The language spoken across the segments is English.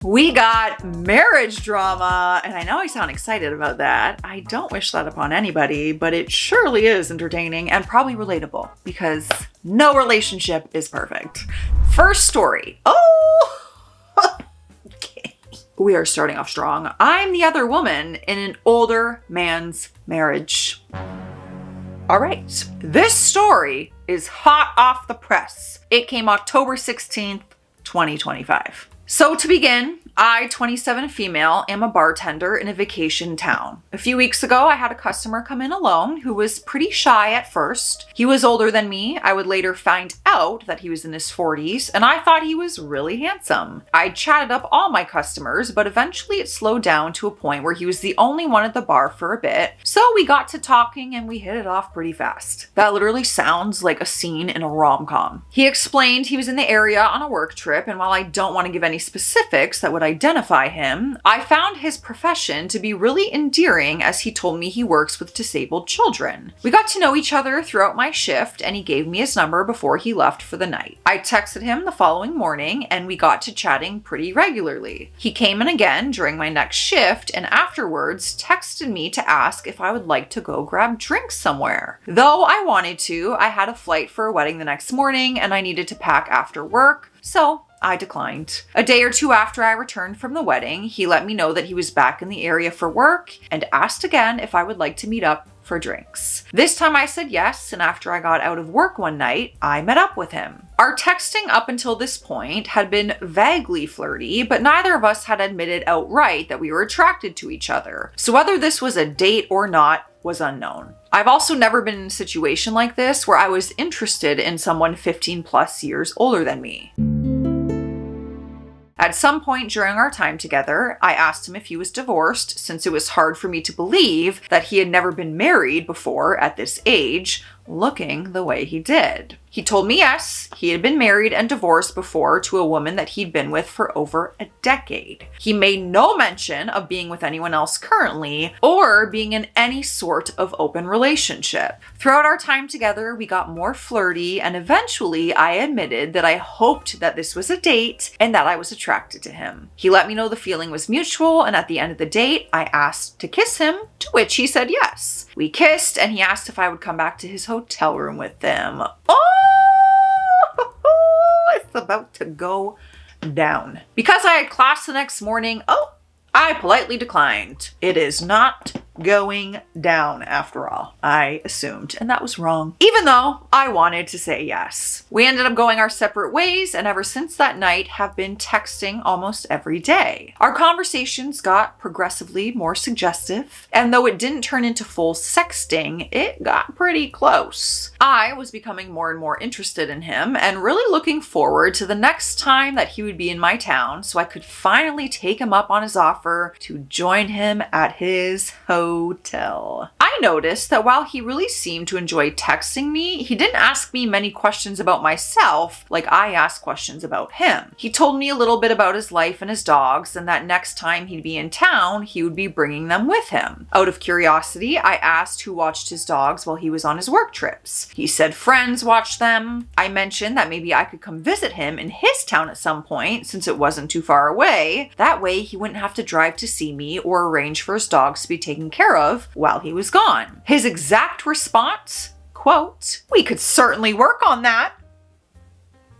We got marriage drama, and I know I sound excited about that. I don't wish that upon anybody, but it surely is entertaining and probably relatable because no relationship is perfect. First story. Okay. We are starting off strong. I'm the other woman in an older man's marriage. All right. This story is hot off the press. It came October 16th, 2025. So to begin, I, 27 female, am a bartender in a vacation town. A few weeks ago, I had a customer come in alone who was pretty shy at first. He was older than me. I would later find out that he was in his 40s, and I thought he was really handsome. I chatted up all my customers, but eventually it slowed down to a point where he was the only one at the bar for a bit. So we got to talking and we hit it off pretty fast. That literally sounds like a scene in a rom-com. He explained he was in the area on a work trip, and while I don't want to give any specifics that would identify him, I found his profession to be really endearing as he told me he works with disabled children. We got to know each other throughout my shift and he gave me his number before he left for the night. I texted him the following morning and we got to chatting pretty regularly. He came in again during my next shift and afterwards texted me to ask if I would like to go grab drinks somewhere. Though I wanted to, I had a flight for a wedding the next morning and I needed to pack after work, so I declined. A day or two after I returned from the wedding, he let me know that he was back in the area for work and asked again if I would like to meet up for drinks. This time I said yes, and after I got out of work one night, I met up with him. Our texting up until this point had been vaguely flirty, but neither of us had admitted outright that we were attracted to each other. So whether this was a date or not was unknown. I've also never been in a situation like this where I was interested in someone 15 plus years older than me. At some point during our time together, I asked him if he was divorced since it was hard for me to believe that he had never been married before at this age, looking the way he did. He told me yes, he had been married and divorced before to a woman that he'd been with for over a decade. He made no mention of being with anyone else currently or being in any sort of open relationship. Throughout our time together, we got more flirty and eventually I admitted that I hoped that this was a date and that I was attracted to him. He let me know the feeling was mutual and at the end of the date, I asked to kiss him, to which he said yes. We kissed and he asked if I would come back to his hotel room with them. It's about to go down. Because I had class the next morning, I politely declined. It is not going down after all, I assumed, and that was wrong. Even though I wanted to say yes. We ended up going our separate ways and ever since that night have been texting almost every day. Our conversations got progressively more suggestive, and though it didn't turn into full sexting, it got pretty close. I was becoming more and more interested in him and really looking forward to the next time that he would be in my town so I could finally take him up on his offer to join him at his hotel. I noticed that while he really seemed to enjoy texting me, he didn't ask me many questions about myself like I asked questions about him. He told me a little bit about his life and his dogs and that next time he'd be in town, he would be bringing them with him. Out of curiosity, I asked who watched his dogs while he was on his work trips. He said friends watched them. I mentioned that maybe I could come visit him in his town at some point since it wasn't too far away. That way he wouldn't have to drive to see me or arrange for his dogs to be taken care of while he was gone. His exact response, quote, "We could certainly work on that."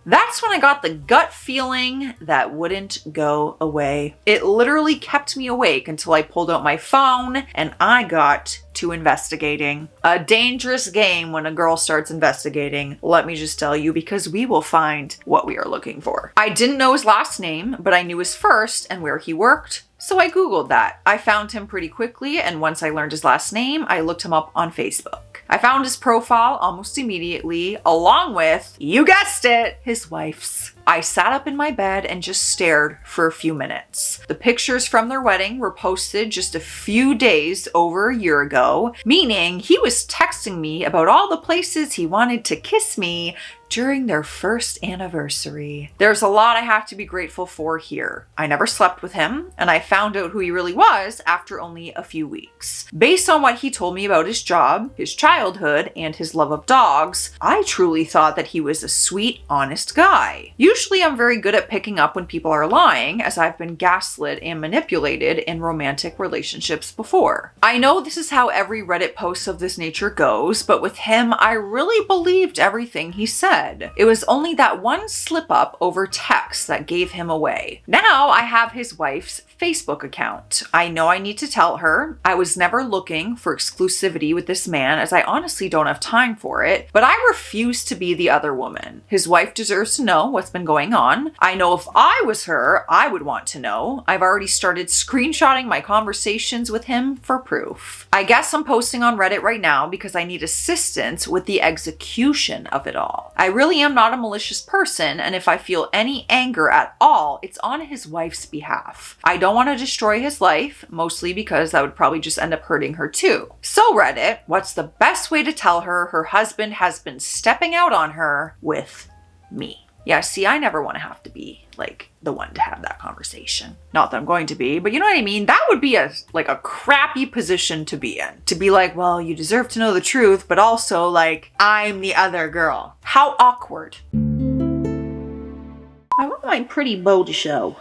That's when I got the gut feeling that wouldn't go away. It literally kept me awake until I pulled out my phone and I got to investigating. A dangerous game when a girl starts investigating, let me just tell you, because we will find what we are looking for. I didn't know his last name, but I knew his first and where he worked. So I Googled that. I found him pretty quickly, and once I learned his last name, I looked him up on Facebook. I found his profile almost immediately, along with, you guessed it, his wife's. I sat up in my bed and just stared for a few minutes. The pictures from their wedding were posted just a few days over a year ago, meaning he was texting me about all the places he wanted to kiss me during their first anniversary. There's a lot I have to be grateful for here. I never slept with him, and I found out who he really was after only a few weeks. Based on what he told me about his job, his childhood, and his love of dogs, I truly thought that he was a sweet, honest guy. Usually Usually I'm very good at picking up when people are lying, as I've been gaslit and manipulated in romantic relationships before. I know this is how every Reddit post of this nature goes, but with him, I really believed everything he said. It was only that one slip up over text that gave him away. Now I have his wife's Facebook account. I know I need to tell her. I was never looking for exclusivity with this man, as I honestly don't have time for it, but I refuse to be the other woman. His wife deserves to know what's been going on. I know if I was her, I would want to know. I've already started screenshotting my conversations with him for proof. I guess I'm posting on Reddit right now because I need assistance with the execution of it all. I really am not a malicious person, and if I feel any anger at all, it's on his wife's behalf. I don't want to destroy his life, mostly because that would probably just end up hurting her too. So Reddit, what's the best way to tell her her husband has been stepping out on her with me? Yeah, see, I never want to have to be like the one to have that conversation. Not that I'm going to be, but you know what I mean? That would be a crappy position to be in. To be like, well, you deserve to know the truth, but also like, I'm the other girl. How awkward. I want my pretty bow to show,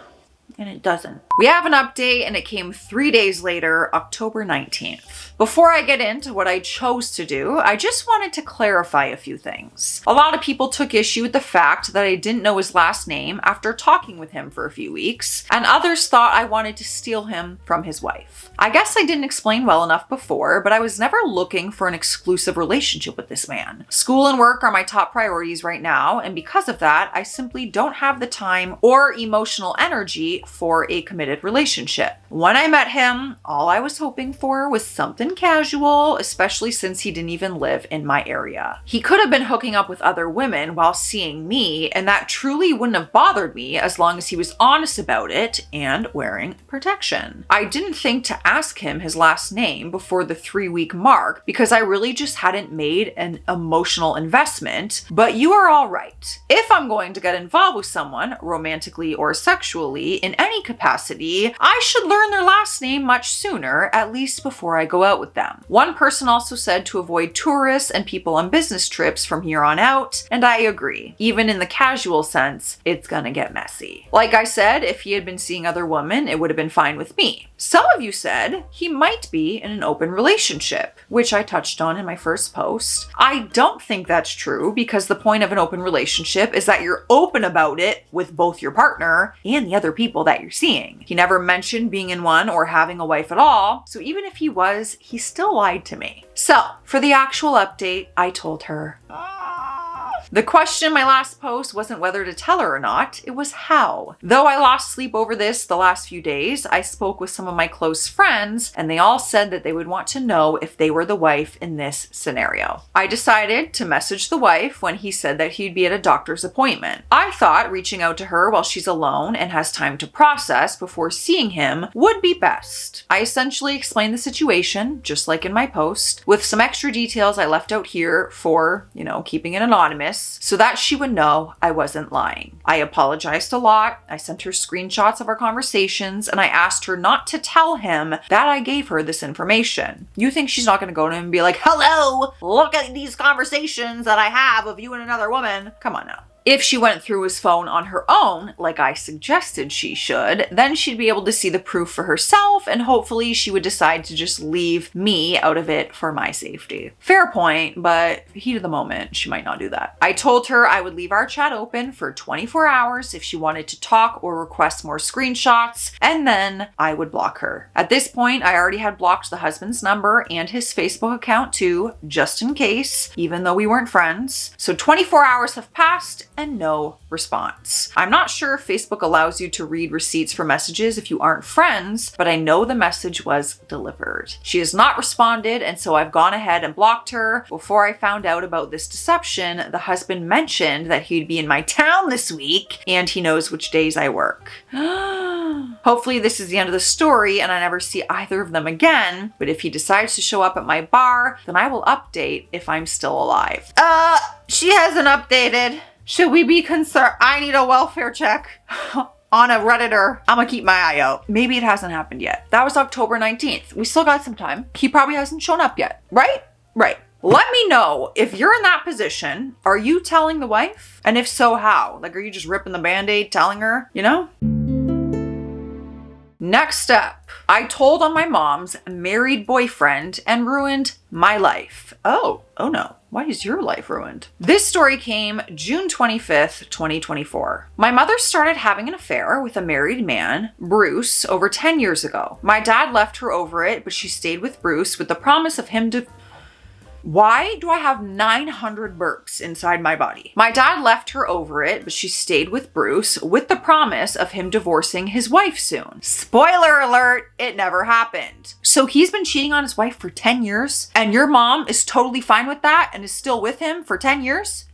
and it doesn't. We have an update, and it came 3 days later, October 19th. Before I get into what I chose to do, I just wanted to clarify a few things. A lot of people took issue with the fact that I didn't know his last name after talking with him for a few weeks, and others thought I wanted to steal him from his wife. I guess I didn't explain well enough before, but I was never looking for an exclusive relationship with this man. School and work are my top priorities right now, and because of that, I simply don't have the time or emotional energy for a committed relationship. When I met him, all I was hoping for was something casual, especially since he didn't even live in my area. He could have been hooking up with other women while seeing me, and that truly wouldn't have bothered me as long as he was honest about it and wearing protection. I didn't think to ask him his last name before the 3-week mark because I really just hadn't made an emotional investment, but you are all right. If I'm going to get involved with someone, romantically or sexually, in any capacity, I should learn their last name much sooner, at least before I go out with them. One person also said to avoid tourists and people on business trips from here on out, and I agree. Even in the casual sense, it's gonna get messy. Like I said, if he had been seeing other women, it would have been fine with me. Some of you said he might be in an open relationship, which I touched on in my first post. I don't think that's true because the point of an open relationship is that you're open about it with both your partner and the other people that you're seeing. He never mentioned being in one or having a wife at all, so even if he was, he still lied to me. So, for the actual update, I told her. The question in my last post wasn't whether to tell her or not, it was how. Though I lost sleep over this the last few days, I spoke with some of my close friends, and they all said that they would want to know if they were the wife in this scenario. I decided to message the wife when he said that he'd be at a doctor's appointment. I thought reaching out to her while she's alone and has time to process before seeing him would be best. I essentially explained the situation, just like in my post, with some extra details I left out here for, keeping it anonymous, so that she would know I wasn't lying. I apologized a lot. I sent her screenshots of our conversations, and I asked her not to tell him that I gave her this information. You think she's not going to go to him and be like, hello, look at these conversations that I have of you and another woman? Come on now. If she went through his phone on her own, like I suggested she should, then she'd be able to see the proof for herself, and hopefully she would decide to just leave me out of it for my safety. Fair point, but heat of the moment, she might not do that. I told her I would leave our chat open for 24 hours if she wanted to talk or request more screenshots, and then I would block her. At this point, I already had blocked the husband's number and his Facebook account too, just in case, even though we weren't friends. So 24 hours have passed, and no response. I'm not sure if Facebook allows you to read receipts for messages if you aren't friends, but I know the message was delivered. She has not responded, and so I've gone ahead and blocked her. Before I found out about this deception, the husband mentioned that he'd be in my town this week, and he knows which days I work. Hopefully this is the end of the story and I never see either of them again, but if he decides to show up at my bar, then I will update if I'm still alive. She hasn't updated. Should we be concerned? I need a welfare check on a Redditor. I'm gonna keep my eye out. Maybe it hasn't happened yet. That was October 19th. We still got some time. He probably hasn't shown up yet, right? Right. Let me know if you're in that position. Are you telling the wife? And if so, how? Like, are you just ripping the Band-Aid, telling her, you know? Next up, I told on my mom's married boyfriend and ruined my life. Oh no. Why is your life ruined? This story came June 25th, 2024. My mother started having an affair with a married man, Bruce, over 10 years ago. My dad left her over it, but she stayed with Bruce with the promise of him to... Why do I have 900 burps inside my body? My dad left her over it, but she stayed with Bruce with the promise of him divorcing his wife soon. Spoiler alert, it never happened. So he's been cheating on his wife for 10 years, and your mom is totally fine with that and is still with him for 10 years?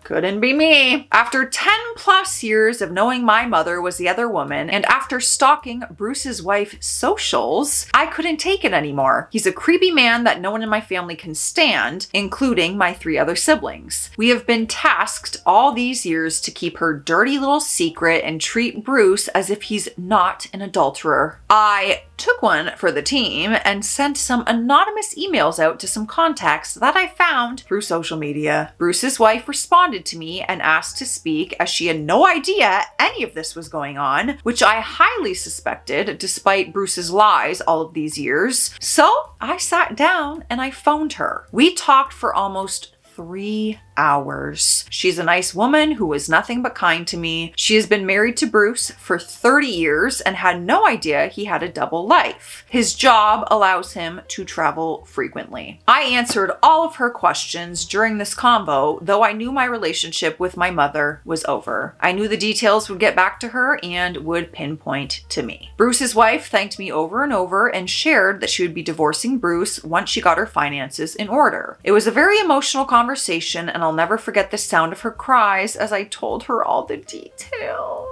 Couldn't be me. After 10 plus years of knowing my mother was the other woman, and after stalking Bruce's wife's socials, I couldn't take it anymore. He's a creepy man that no one in my family can stand, including my 3 other siblings. We have been tasked all these years to keep her dirty little secret and treat Bruce as if he's not an adulterer. I took one for the team and sent some anonymous emails out to some contacts that I found through social media. Bruce's wife responded to me and asked to speak as she had no idea any of this was going on, which I highly suspected despite Bruce's lies all of these years. So I sat down and I phoned her. We talked for almost 3 hours. She's a nice woman who was nothing but kind to me. She has been married to Bruce for 30 years and had no idea he had a double life. His job allows him to travel frequently. I answered all of her questions during this convo, though I knew my relationship with my mother was over. I knew the details would get back to her and would pinpoint to me. Bruce's wife thanked me over and over and shared that she would be divorcing Bruce once she got her finances in order. It was a very emotional conversation, and I'll never forget the sound of her cries as I told her all the details.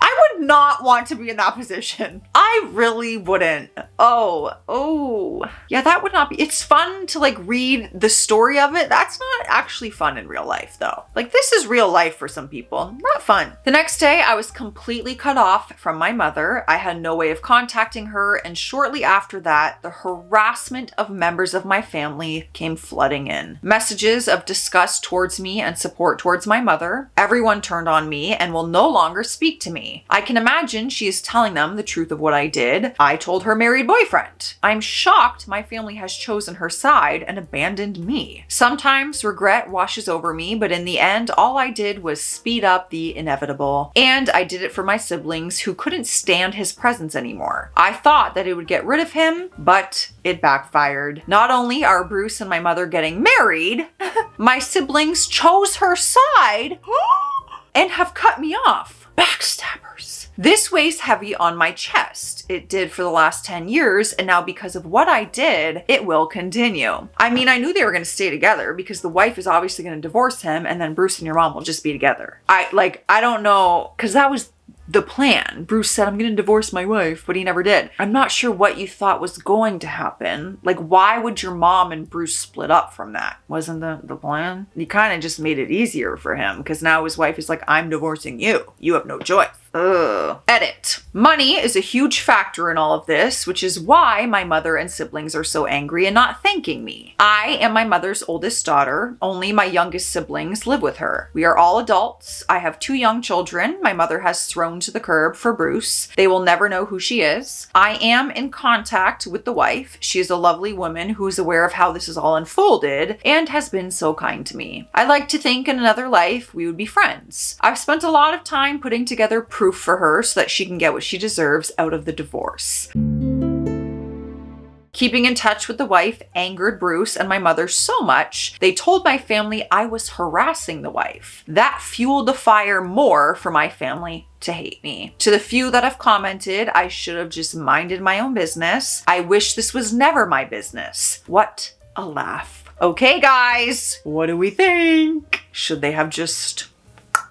I would not want to be in that position. I really wouldn't. Oh. Yeah, that would not be. It's fun to like read the story of it. That's not actually fun in real life though. Like this is real life for some people, not fun. The next day I was completely cut off from my mother. I had no way of contacting her, and shortly after that, the harassment of members of my family came flooding in. Messages of disgust towards me and support towards my mother. Everyone turned on me and will no longer speak to me. I can imagine she is telling them the truth of what I did. I told her married boyfriend. I'm shocked my family has chosen her side and abandoned me. Sometimes regret washes over me, but in the end, all I did was speed up the inevitable. And I did it for my siblings who couldn't stand his presence anymore. I thought that it would get rid of him, but it backfired. Not only are Bruce and my mother getting married, my siblings chose her side and have cut me off. Backstabbers. This weighs heavy on my chest. It did for the last 10 years, and now because of what I did, it will continue. I mean, I knew they were going to stay together because the wife is obviously going to divorce him, and then Bruce and your mom will just be together. I don't know, because that was the plan. Bruce said, I'm going to divorce my wife, but he never did. I'm not sure what you thought was going to happen. Like, why would your mom and Bruce split up from that? Wasn't the plan? You kind of just made it easier for him because now his wife is like, I'm divorcing you. You have no choice. Ugh. Edit. Money is a huge factor in all of this, which is why my mother and siblings are so angry and not thanking me. I am my mother's oldest daughter. Only my youngest siblings live with her. We are all adults. I have 2 young children my mother has thrown to the curb for Bruce. They will never know who she is. I am in contact with the wife. She is a lovely woman who is aware of how this is all unfolded and has been so kind to me. I like to think in another life we would be friends. I've spent a lot of time putting together proof for her so that she can get what she deserves out of the divorce. Keeping in touch with the wife angered Bruce and my mother so much, they told my family I was harassing the wife. That fueled the fire more for my family to hate me. To the few that have commented, I should have just minded my own business. I wish this was never my business. What a laugh. Okay, guys, what do we think? Should they have just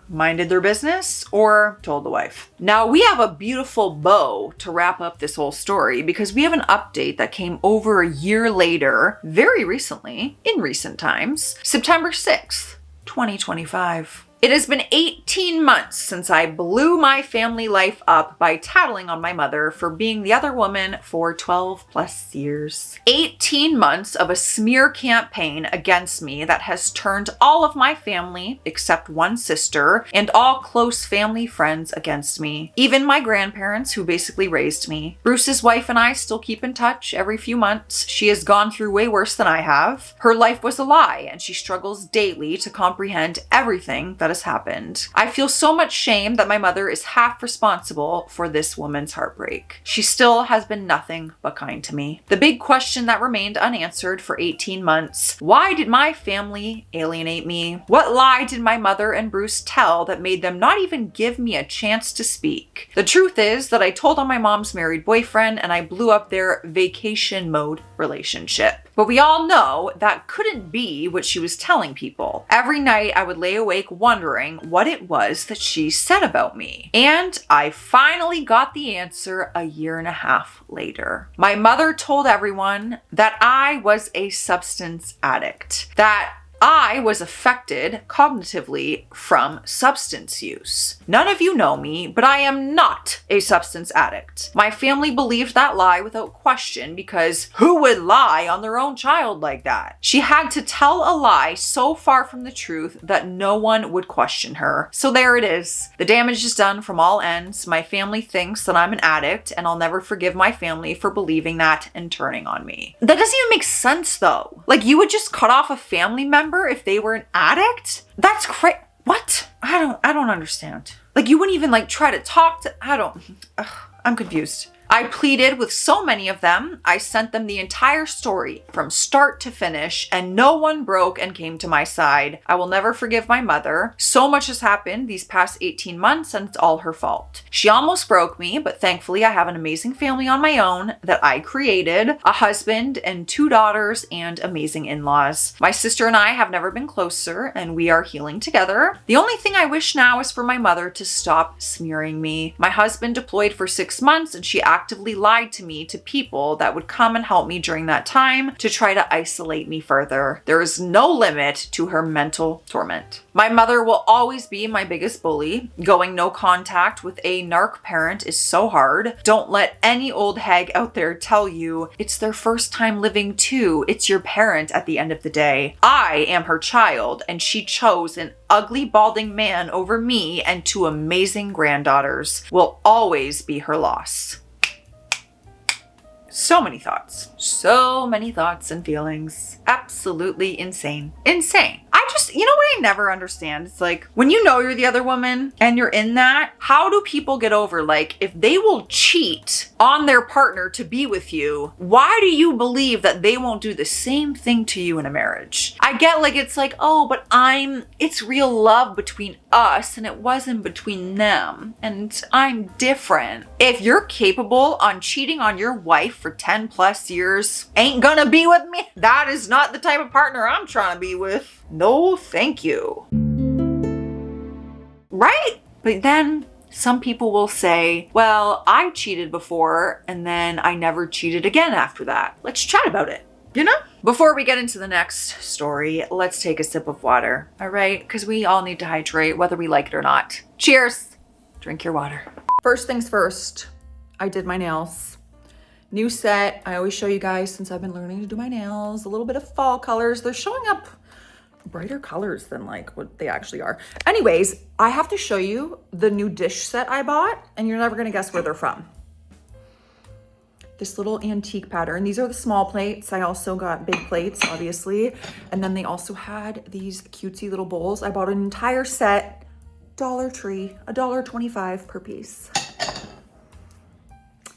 minded their business or told the wife? Now we have a beautiful bow to wrap up this whole story because we have an update that came over a year later, very recently, in recent times, September 6th, 2025. It has been 18 months since I blew my family life up by tattling on my mother for being the other woman for 12 plus years. 18 months of a smear campaign against me that has turned all of my family, except one sister, and all close family friends against me. Even my grandparents, who basically raised me. Bruce's wife and I still keep in touch every few months. She has gone through way worse than I have. Her life was a lie, and she struggles daily to comprehend everything that has happened. I feel so much shame that my mother is half responsible for this woman's heartbreak. She still has been nothing but kind to me. The big question that remained unanswered for 18 months: why did my family alienate me? What lie did my mother and Bruce tell that made them not even give me a chance to speak? The truth is that I told on my mom's married boyfriend and I blew up their vacation mode relationship. But we all know that couldn't be what she was telling people. Every night I would lay awake wondering what it was that she said about me. And I finally got the answer a year and a half later. My mother told everyone that I was a substance addict, that I was affected cognitively from substance use. None of you know me, but I am not a substance addict. My family believed that lie without question because who would lie on their own child like that? She had to tell a lie so far from the truth that no one would question her. So there it is. The damage is done from all ends. My family thinks that I'm an addict, and I'll never forgive my family for believing that and turning on me. That doesn't even make sense though. Like, you would just cut off a family member if they were an addict? That's crazy. What? I don't understand. Like, you wouldn't even like try to talk to, I'm confused. I pleaded with so many of them. I sent them the entire story from start to finish, and no one broke and came to my side. I will never forgive my mother. So much has happened these past 18 months, and it's all her fault. She almost broke me, but thankfully I have an amazing family on my own that I created, a husband and 2 daughters and amazing in-laws. My sister and I have never been closer, and we are healing together. The only thing I wish now is for my mother to stop smearing me. My husband deployed for 6 months, and she actively lied to me to people that would come and help me during that time to try to isolate me further. There is no limit to her mental torment. My mother will always be my biggest bully. Going no contact with a narc parent is so hard. Don't let any old hag out there tell you it's their first time living too. It's your parent at the end of the day. I am her child, and she chose an ugly balding man over me and 2 amazing granddaughters. Will always be her loss. So many thoughts and feelings. Absolutely insane. Insane. You know what I never understand? It's like, when you know you're the other woman and you're in that, how do people get over, like, if they will cheat on their partner to be with you, why do you believe that they won't do the same thing to you in a marriage? I get, like, it's like, oh, but it's real love between us and it wasn't between them, and I'm different. If you're capable on cheating on your wife for 10 plus years, ain't gonna be with me. That is not the type of partner I'm trying to be with. No, thank you. Right? But then some people will say, well, I cheated before and then I never cheated again after that. Let's chat about it, you know? Before we get into the next story, let's take a sip of water, all right? Because we all need to hydrate, whether we like it or not. Cheers. Drink your water. First things first, I did my nails. New set. I always show you guys, since I've been learning to do my nails, a little bit of fall colors. They're showing up brighter colors than like what they actually are. Anyways, I have to show you the new dish set I bought, and you're never gonna guess where they're from. This little antique pattern. These are the small plates. I also got big plates, obviously. And then they also had these cutesy little bowls. I bought an entire set, Dollar Tree, $1.25 per piece.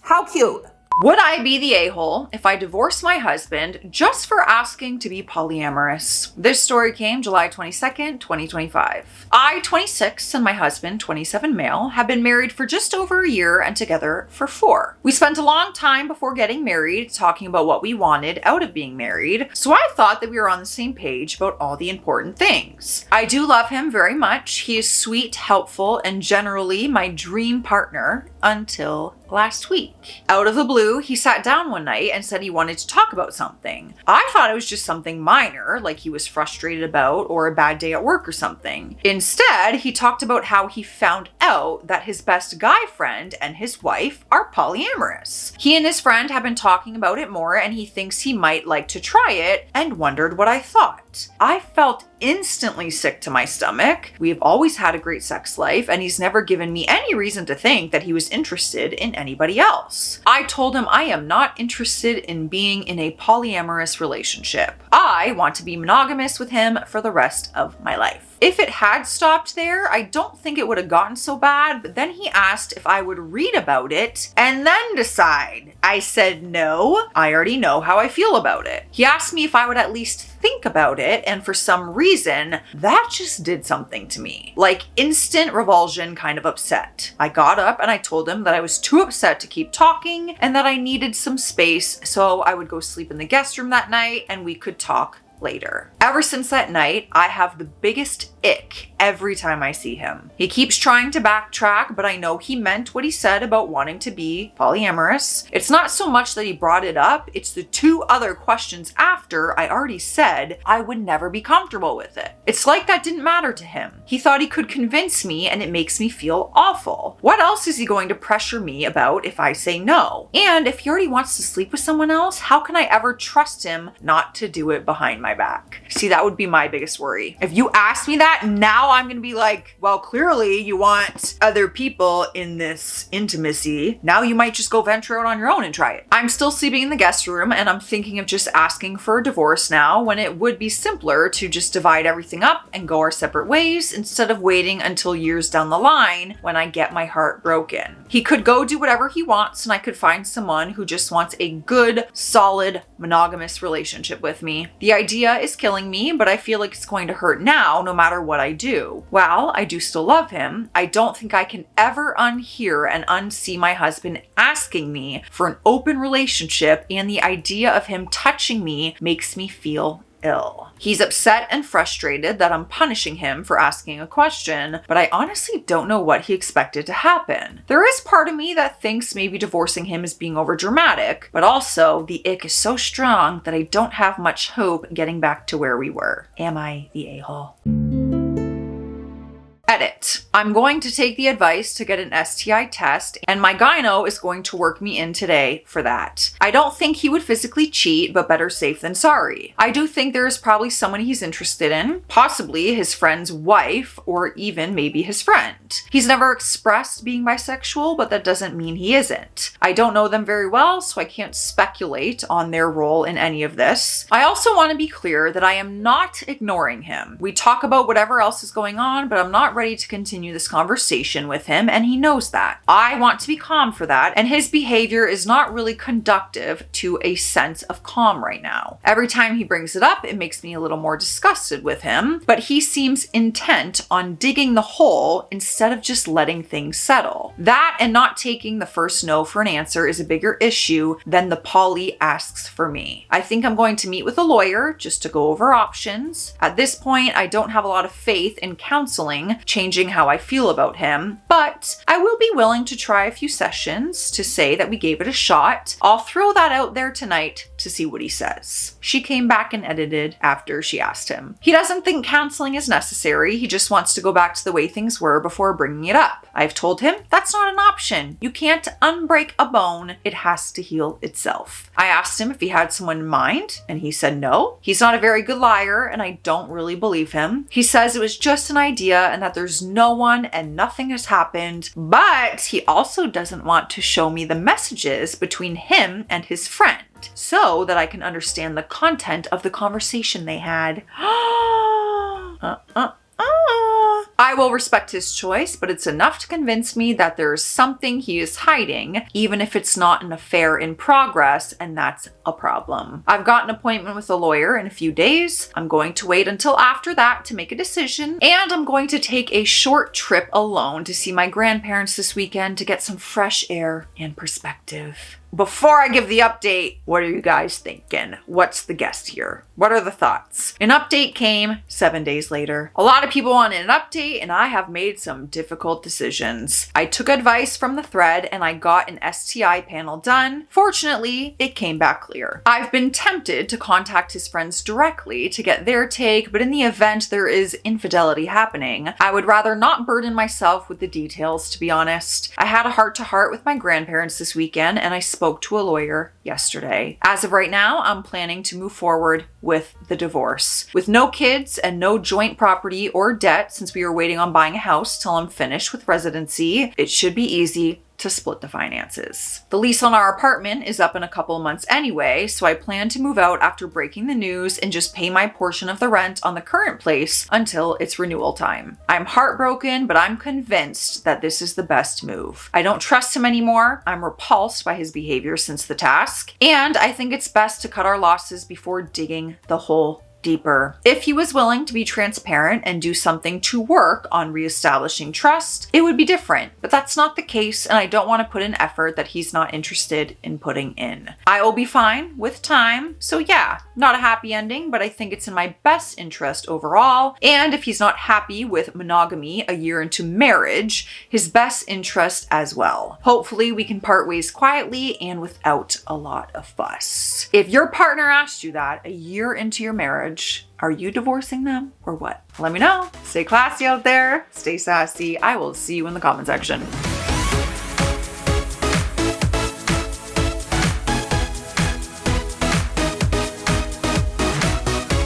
How cute. Would I be the a-hole if I divorced my husband just for asking to be polyamorous? This story came July 22nd, 2025. I, 26, and my husband, 27 male, have been married for just over a year and together for 4. We spent a long time before getting married talking about what we wanted out of being married, so I thought that we were on the same page about all the important things. I do love him very much. He is sweet, helpful, and generally my dream partner. until last week. Out of the blue, he sat down one night and said he wanted to talk about something. I thought it was just something minor, like he was frustrated about or a bad day at work or something. Instead, he talked about how he found out that his best guy friend and his wife are polyamorous. He and his friend have been talking about it more and he thinks he might like to try it and wondered what I thought. I felt instantly sick to my stomach. We have always had a great sex life and he's never given me any reason to think that he was interested in anybody else. I told him I am not interested in being in a polyamorous relationship. I want to be monogamous with him for the rest of my life. If it had stopped there, I don't think it would have gotten so bad, but then he asked if I would read about it and then decide. I said no, I already know how I feel about it. He asked me if I would at least think about it, and for some reason, that just did something to me. Like instant revulsion, kind of upset. I got up and I told him that I was too upset to keep talking and that I needed some space, so I would go sleep in the guest room that night and we could talk later. Ever since that night, I have the biggest ick every time I see him. He keeps trying to backtrack, but I know he meant what he said about wanting to be polyamorous. It's not so much that he brought it up, it's the two other questions after I already said I would never be comfortable with it. It's like that didn't matter to him. He thought he could convince me and it makes me feel awful. What else is he going to pressure me about if I say no? And if he already wants to sleep with someone else, how can I ever trust him not to do it behind my back? See, that would be my biggest worry. If you ask me that, now I'm gonna be like, well, clearly you want other people in this intimacy. Now you might just go venture out on your own and try it. I'm still sleeping in the guest room and I'm thinking of just asking for a divorce now when it would be simpler to just divide everything up and go our separate ways instead of waiting until years down the line when I get my heart broken. He could go do whatever he wants and I could find someone who just wants a good, solid, monogamous relationship with me. The idea is killing me, but I feel like it's going to hurt now no matter what I do. While I do still love him, I don't think I can ever unhear and unsee my husband asking me for an open relationship, and the idea of him touching me makes me feel ill. He's upset and frustrated that I'm punishing him for asking a question, but I honestly don't know what he expected to happen. There is part of me that thinks maybe divorcing him is being overdramatic, but also the ick is so strong that I don't have much hope getting back to where we were. Am I the a-hole? Edit. I'm going to take the advice to get an STI test, and my gyno is going to work me in today for that. I don't think he would physically cheat, but better safe than sorry. I do think there is probably someone he's interested in, possibly his friend's wife, or even maybe his friend. He's never expressed being bisexual, but that doesn't mean he isn't. I don't know them very well, so I can't speculate on their role in any of this. I also want to be clear that I am not ignoring him. We talk about whatever else is going on, but I'm not ready to continue this conversation with him, and he knows that. I want to be calm for that, and his behavior is not really conductive to a sense of calm right now. Every time he brings it up, it makes me a little more disgusted with him, but he seems intent on digging the hole instead of just letting things settle. That and not taking the first no for an answer is a bigger issue than the poly asks for me. I think I'm going to meet with a lawyer just to go over options. At this point, I don't have a lot of faith in counseling changing how I feel about him, but I will be willing to try a few sessions to say that we gave it a shot. I'll throw that out there tonight to see what he says. She came back and edited after she asked him. He doesn't think counseling is necessary. He just wants to go back to the way things were before bringing it up. I've told him that's not an option. You can't unbreak a bone. It has to heal itself. I asked him if he had someone in mind, and he said no. He's not a very good liar, and I don't really believe him. He says it was just an idea and that there's no one and nothing has happened, but he also doesn't want to show me the messages between him and his friend so that I can understand the content of the conversation they had. I will respect his choice, but it's enough to convince me that there's something he is hiding, even if it's not an affair in progress, and that's a problem. I've got an appointment with a lawyer in a few days. I'm going to wait until after that to make a decision, and I'm going to take a short trip alone to see my grandparents this weekend to get some fresh air and perspective. Before I give the update, what are you guys thinking? What's the guess here? What are the thoughts? An update came 7 days later. A lot of people wanted an update. lately, and I have made some difficult decisions. I took advice from the thread and I got an STI panel done. Fortunately, it came back clear. I've been tempted to contact his friends directly to get their take, but in the event there is infidelity happening, I would rather not burden myself with the details, to be honest. I had a heart-to-heart with my grandparents this weekend and I spoke to a lawyer yesterday. As of right now, I'm planning to move forward with the divorce. With no kids and no joint property or debt, since we are waiting on buying a house till I'm finished with residency, it should be easy to split the finances. The lease on our apartment is up in a couple of months anyway, so I plan to move out after breaking the news and just pay my portion of the rent on the current place until it's renewal time. I'm heartbroken, but I'm convinced that this is the best move. I don't trust him anymore. I'm repulsed by his behavior since the task, and I think it's best to cut our losses before digging the hole deeper. If he was willing to be transparent and do something to work on reestablishing trust, it would be different. But that's not the case, and I don't want to put in effort that he's not interested in putting in. I will be fine with time. So yeah, not a happy ending, but I think it's in my best interest overall. And if he's not happy with monogamy a year into marriage, his best interest as well. Hopefully we can part ways quietly and without a lot of fuss. If your partner asked you that a year into your marriage, are you divorcing them or what? Let me know. Stay classy out there. Stay sassy. I will see you in the comment section.